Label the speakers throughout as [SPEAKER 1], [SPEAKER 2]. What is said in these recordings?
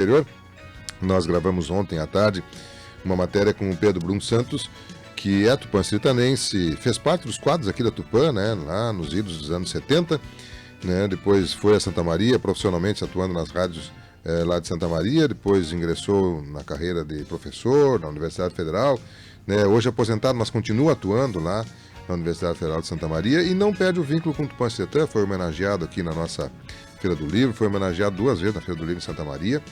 [SPEAKER 1] anterior, nós gravamos ontem à tarde uma matéria com o Pedro Brum Santos, que é tupanciretanense, fez parte dos quadros aqui da Tupã, né, lá nos idos dos anos 70, né, depois foi a Santa Maria, profissionalmente atuando nas rádios lá de Santa Maria, depois ingressou na carreira de professor na Universidade Federal, né, hoje aposentado, mas continua atuando lá na Universidade Federal de Santa Maria e não perde o vínculo com o Tupanciretã, foi homenageado aqui na nossa Feira do Livro, foi homenageado 2 vezes na Feira do Livro em Santa Maria.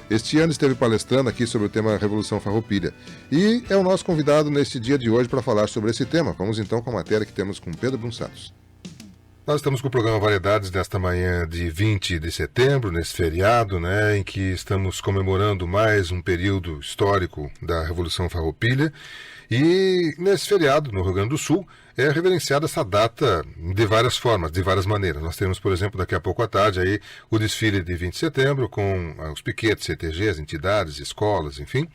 [SPEAKER 1] Este ano esteve palestrando aqui sobre o tema Revolução Farroupilha. E é o nosso convidado neste dia de hoje para falar sobre esse tema. Vamos então com a matéria que temos com Pedro Brum Santos.
[SPEAKER 2] Nós estamos com o programa Variedades desta manhã de 20 de setembro, nesse feriado, né, em que estamos comemorando mais um período histórico da Revolução Farroupilha. E nesse feriado, no Rio Grande do Sul, é reverenciada essa data de várias formas, de várias maneiras. Nós temos, por exemplo, daqui a pouco à tarde, aí, o desfile de 20 de setembro, com os piquetes, CTGs, entidades, escolas, enfim.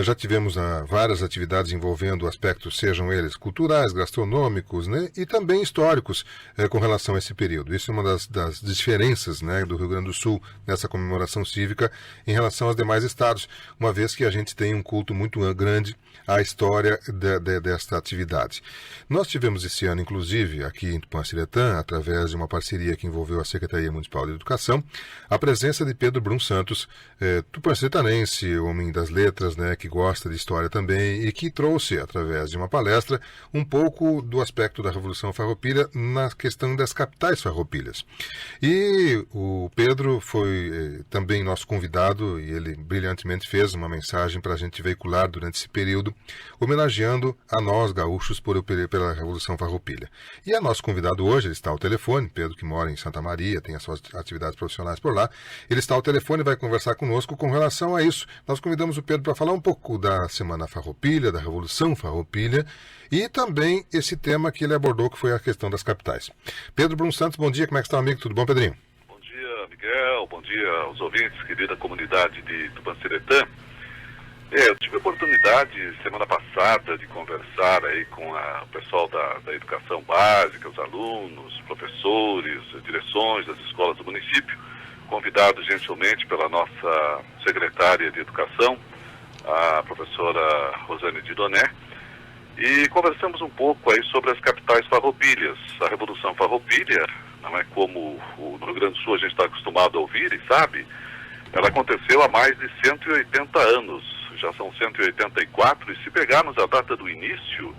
[SPEAKER 2] Já tivemos várias atividades envolvendo aspectos, sejam eles culturais, gastronômicos, né, e também históricos com relação a esse período. Isso é uma das diferenças, né, do Rio Grande do Sul nessa comemoração cívica em relação aos demais estados, uma vez que a gente tem um culto muito grande à história desta atividade. Nós tivemos esse ano, inclusive, aqui em Tupanciretã, através de uma parceria que envolveu a Secretaria Municipal de Educação, a presença de Pedro Brum Santos, tupanciretanense, homem das letras, né, que gosta de história também e que trouxe, através de uma palestra, um pouco do aspecto da Revolução Farroupilha na questão das capitais farroupilhas. E o Pedro foi também nosso convidado e ele brilhantemente fez uma mensagem para a gente veicular durante esse período, homenageando a nós, gaúchos, pela Revolução Farroupilha. E é nosso convidado hoje, ele está ao telefone, Pedro que mora em Santa Maria, tem as suas atividades profissionais por lá, ele está ao telefone e vai conversar conosco com relação a isso. Nós convidamos o Pedro para falar um pouco da Semana Farroupilha, da Revolução Farroupilha, e também esse tema que ele abordou, que foi a questão das capitais. Pedro Brum Santos, bom dia, como é que está, amigo? Tudo bom, Pedrinho?
[SPEAKER 3] Bom dia, Miguel, bom dia aos ouvintes, querida comunidade de Tupanciretã. Eu tive a oportunidade, semana passada, de conversar aí com o pessoal da educação básica, os alunos, professores, direções das escolas do município, convidado gentilmente pela nossa secretária de Educação, a professora Rosane Didoné, e conversamos um pouco aí sobre as capitais farroupilhas. A Revolução Farroupilha, não é como no Rio Grande do Sul a gente está acostumado a ouvir e sabe, ela aconteceu há mais de 180 anos. Já são 184, e se pegarmos a data do início,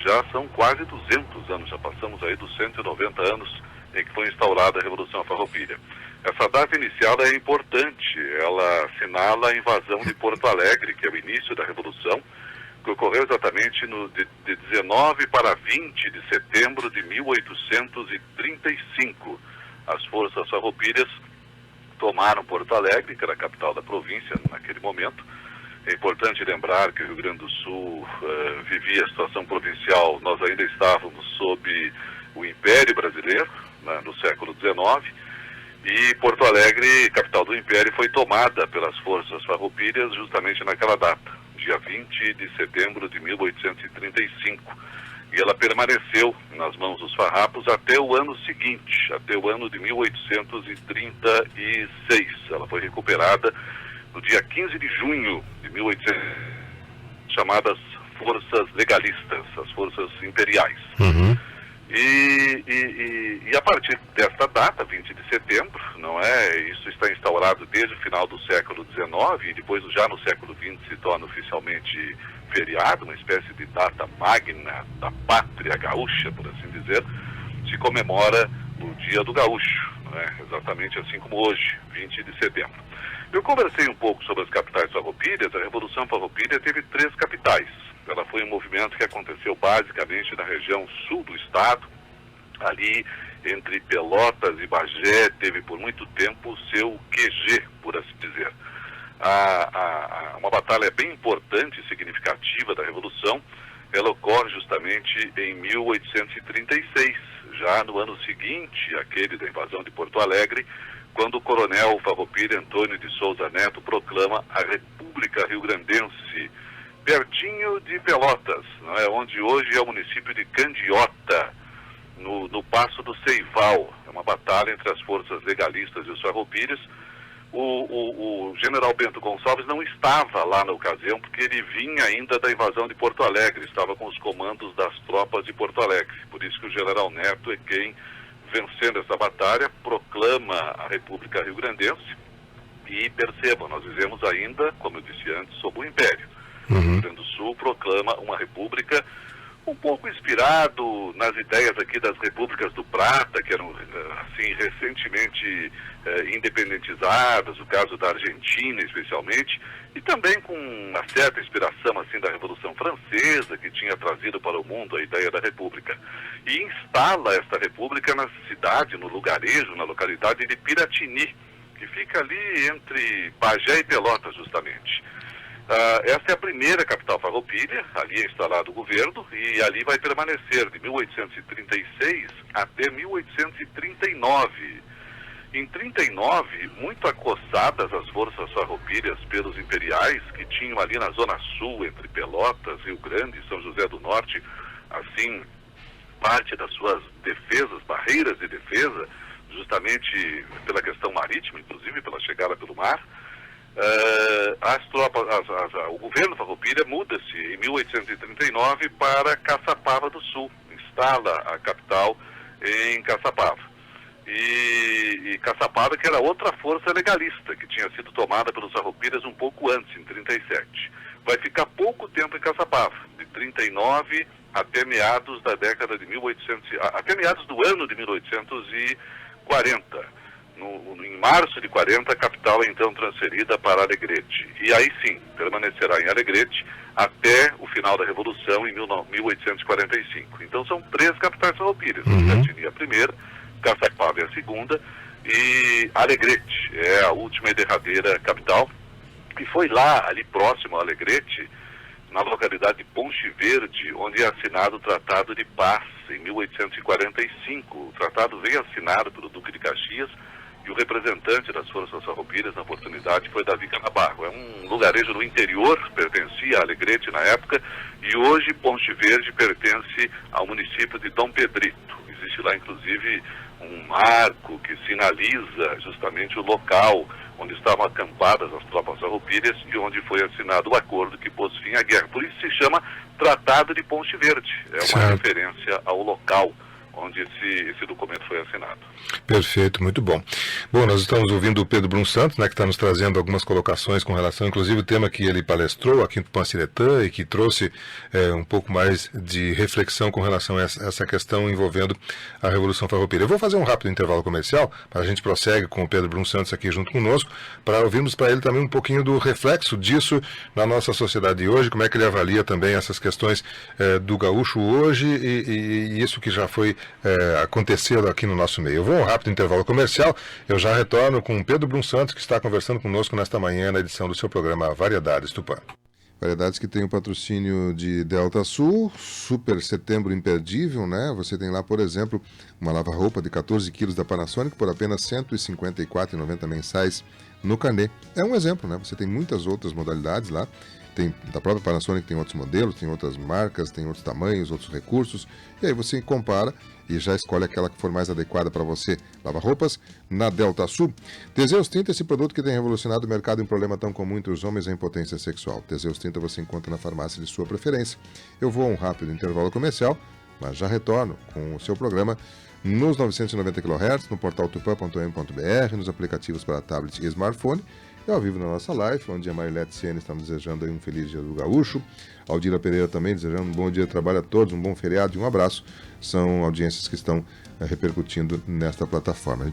[SPEAKER 3] já são quase 200 anos, já passamos aí dos 190 anos em que foi instaurada a Revolução Farroupilha. Essa data inicial é importante, ela assinala a invasão de Porto Alegre, que é o início da Revolução, que ocorreu exatamente de 19 para 20 de setembro de 1835. As forças farroupilhas tomaram Porto Alegre, que era a capital da província naquele momento. É importante lembrar que o Rio Grande do Sul vivia a situação provincial, nós ainda estávamos sob o Império Brasileiro, né, no século XIX, e Porto Alegre, capital do Império, foi tomada pelas forças farroupilhas justamente naquela data, dia 20 de setembro de 1835. E ela permaneceu nas mãos dos farrapos até o ano seguinte, até o ano de 1836. Ela foi recuperada no dia 15 de junho de 1800, chamadas forças legalistas, as forças imperiais.
[SPEAKER 2] Uhum.
[SPEAKER 3] E a partir desta data, 20 de setembro, não é? Isso está instaurado desde o final do século XIX e depois já no século XX se torna oficialmente feriado, uma espécie de data magna da pátria gaúcha, por assim dizer, se comemora o Dia do Gaúcho, não é? Exatamente assim como hoje, 20 de setembro. Eu conversei um pouco sobre as capitais farroupilhas. A Revolução Farroupilha teve 3 capitais. Ela foi um movimento que aconteceu basicamente na região sul do estado, ali entre Pelotas e Bagé, teve por muito tempo o seu QG, por assim dizer. Uma batalha bem importante e significativa da Revolução, ela ocorre justamente em 1836, já no ano seguinte, aquele da invasão de Porto Alegre, quando o coronel farroupilha Antônio de Souza Neto proclama a República Rio-Grandense, pertinho de Pelotas, não é? Onde hoje é o município de Candiota, no Passo do Ceival. É uma batalha entre as forças legalistas e os farroupilhas. O general Bento Gonçalves não estava lá na ocasião, porque ele vinha ainda da invasão de Porto Alegre, estava com os comandos das tropas de Porto Alegre. Por isso que o general Neto é quem, vencendo essa batalha, proclama a República Rio-Grandense. E percebam, nós vivemos ainda, como eu disse antes, sob o Império. O Rio Grande do Sul proclama uma república um pouco inspirado nas ideias aqui das repúblicas do Prata, que eram, assim, recentemente independentizadas, o caso da Argentina, especialmente, e também com uma certa inspiração, assim, da Revolução Francesa, que tinha trazido para o mundo a ideia da república. E instala esta república na cidade, no lugarejo, na localidade de Piratini, que fica ali entre Bagé e Pelotas, justamente. Esta é a primeira capital farroupilha, ali é instalado o governo, e ali vai permanecer de 1836 até 1839. Em 39, muito acossadas as forças farroupilhas pelos imperiais, que tinham ali na zona sul, entre Pelotas, Rio Grande e São José do Norte, assim, parte das suas defesas, barreiras de defesa, justamente pela questão marítima, inclusive pela chegada pelo mar. O governo farroupilha muda-se em 1839 para Caçapava do Sul, instala a capital em Caçapava. E Caçapava, que era outra força legalista, que tinha sido tomada pelos farroupilhas um pouco antes, em 37. Vai ficar pouco tempo em Caçapava, de 39 até meados da década de 1800, até meados do ano de 1840. Em março de 40, a capital é então transferida para Alegrete. E aí sim, permanecerá em Alegrete até o final da Revolução, em 1845. Então são 3 capitais farroupilhas. Piratini é a primeira, Caçapava é a segunda, e Alegrete é a última e derradeira capital. E foi lá, ali próximo a Alegrete, na localidade de Ponche Verde, onde é assinado o Tratado de Paz, em 1845. O tratado veio assinado pelo Duque de Caxias, e o representante das forças farroupilhas na oportunidade foi Davi Canabarro. É um lugarejo no interior, pertencia a Alegrete na época, e hoje Ponche Verde pertence ao município de Dom Pedrito. Existe lá, inclusive, um marco que sinaliza justamente o local onde estavam acampadas as tropas farroupilhas e onde foi assinado o acordo que pôs fim à guerra. Por isso se chama Tratado de Ponche Verde. É uma referência ao local onde esse documento foi assinado.
[SPEAKER 2] Perfeito, muito bom. Bom, nós estamos ouvindo o Pedro Brum Santos, né, que está nos trazendo algumas colocações com relação, inclusive, o tema que ele palestrou aqui no Tupanciretã e que trouxe um pouco mais de reflexão com relação a essa questão envolvendo a Revolução Farroupilha. Eu vou fazer um rápido intervalo comercial, a gente prossegue com o Pedro Brum Santos aqui junto conosco, para ouvirmos para ele também um pouquinho do reflexo disso na nossa sociedade de hoje, como é que ele avalia também essas questões do gaúcho hoje e isso que já foi aconteceu aqui no nosso meio. Eu vou a um rápido intervalo comercial, eu já retorno com o Pedro Brum Santos, que está conversando conosco nesta manhã na edição do seu programa Variedades Tupã.
[SPEAKER 1] Variedades que tem o patrocínio de Delta Sul, Super Setembro Imperdível, né? Você tem lá, por exemplo, uma lava-roupa de 14 quilos da Panasonic por apenas R$ 154,90 mensais no carnê. É um exemplo, né? Você tem muitas outras modalidades lá. Tem da própria Panasonic, tem outros modelos, tem outras marcas, tem outros tamanhos, outros recursos. E aí você compara e já escolhe aquela que for mais adequada para você. Lava-roupas na Delta Sul. Teseus 30, esse produto que tem revolucionado o mercado em um problema tão comum entre os homens é a impotência sexual. Teseus 30 você encontra na farmácia de sua preferência. Eu vou a um rápido intervalo comercial, mas já retorno com o seu programa nos 990 kHz, no portal tupã.com.br, nos aplicativos para tablet e smartphone, e ao vivo na nossa live, onde a Marilete Siene está nos desejando aí um feliz dia do gaúcho. Aldira Pereira também desejando um bom dia de trabalho a todos, um bom feriado e um abraço. São audiências que estão repercutindo nesta plataforma.